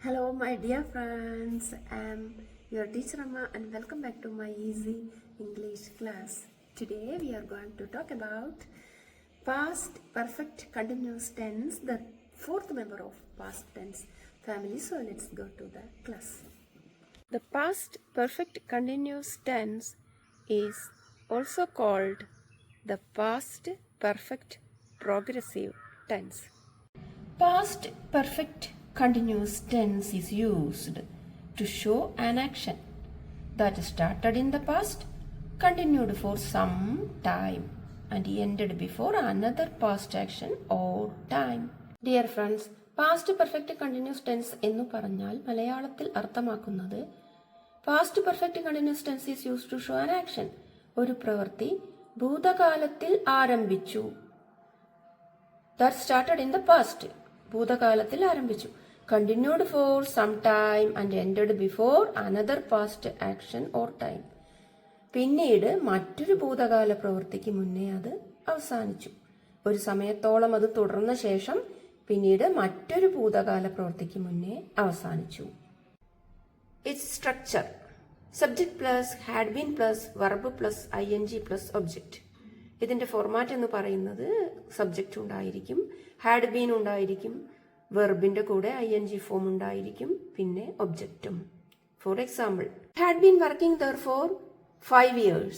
Hello, my dear friends. I'm your teacher Amma, and welcome back to my easy English class. Today we are going to talk about past perfect continuous tense, the fourth member of past tense family. So let's go to the class. The past perfect continuous tense is also called the past perfect progressive tense. Past perfect continuous tense is used to show an action that started in the past, continued for some time, and ended before another past action or time. Dear friends, past perfect continuous tense എന്ന് പറഞ്ഞാൽ മലയാളത്തിൽ അർത്ഥമാക്കുന്നത് past perfect continuous tense is used to show an action. ഒരു പ്രവൃത്തി ഭൂതകാലത്തിൽ ആരംഭിച്ചു. That started in the past. ഭൂതകാലത്തിൽ ആരംഭിച്ചു. Continued for some time and ended before another past action or time. പിന്നീട് മറ്റൊരു ഭൂതകാല പ്രവൃത്തിക്ക് മുന്നേ അത് അവസാനിച്ചു. ഒരു സമയത്തോളം അത് തുടർന്ന ശേഷം പിന്നീട് മറ്റൊരു ഭൂതകാല പ്രവൃത്തിക്ക് മുന്നേ അവസാനിച്ചു. Its structure: subject plus had been plus verb plus ing plus object. ഇതിന്റെ ഫോർമാറ്റ് എന്ന് പറയുന്നത് സബ്ജക്റ്റ് ഉണ്ടായിരിക്കും, ഹാഡ് ബീൻ ഉണ്ടായിരിക്കും, വെർബിന്റെ കൂടെ ing ഫോം ഉണ്ടായിരിക്കും, പിന്നെ ഒബ്ജക്റ്റും. For example, had been working there for 5 years.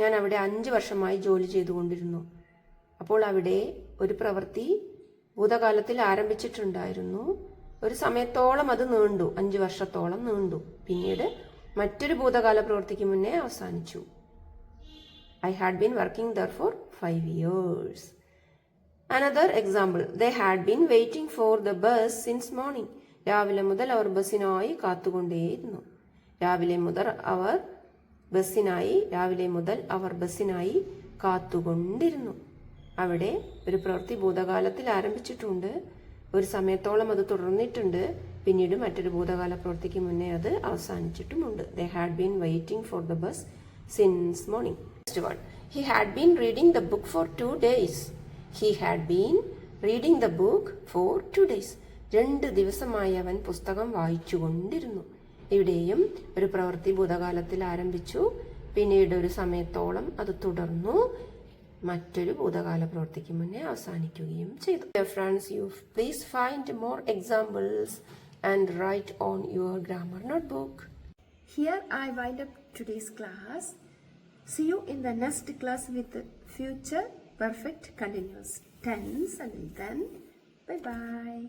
ഞാൻ അവിടെ 5 വർഷമായി ജോലി ചെയ്തുകൊണ്ടിരുന്നു. അപ്പോൾ അവിടെ ഒരു പ്രവൃത്തി ഭൂതകാലത്തിൽ ആരംഭിച്ചിട്ടുണ്ടായിരുന്നു. ഒരു സമയത്തോളം അത് നീണ്ടു, 5 വർഷത്തോളം നീണ്ടു. പിന്നീട് മറ്റൊരു ഭൂതകാല പ്രവൃത്തിക്ക് മുന്നേ അവസാനിച്ചു. I had been working there for 5 years. Another example, they had been waiting for the bus since morning. രാവിലെ മുതൽ അവർ ബസ്സിനായി കാത്തുകൊണ്ടേയിരുന്നു. രാവിലെ മുതൽ അവർ ബസ്സിനായി കാത്തുകൊണ്ടിരുന്നു. അവിടെ ഒരു പ്രവൃത്തി ഭൂതകാലത്തിൽ ആരംഭിച്ചിട്ടുണ്ട്, ഒരു സമയത്തോളം അത് തുടർന്നിട്ടുണ്ട്, പിന്നീട് മറ്റൊരു ഭൂതകാല പ്രവൃത്തിക്ക് മുന്നേ അത് അവസാനിച്ചിട്ടുമുണ്ട്. They had been waiting for the bus since morning. Next one, he had been reading the book for 2 days. He had been reading the book for 2 days. 2 ദിവസമായി അവൻ പുസ്തകം വായിച്ചുകൊണ്ടിരുന്നു. ഇവിടെയും ഒരു പ്രവൃത്തി ഭൂതകാലത്തിൽ ആരംഭിച്ചു, പിന്നീട് ഒരു സമയത്തോളം അത് തുടർന്നു, മറ്റൊരു ഭൂതകാല പ്രവൃത്തിക്ക് മുന്നേ അവസാനിക്കുകയും ചെയ്തു. Dear friends, you please find more examples and write on your grammar notebook. Here I wind up today's class. See you in the next class with future perfect continuous tense. Until then, bye bye.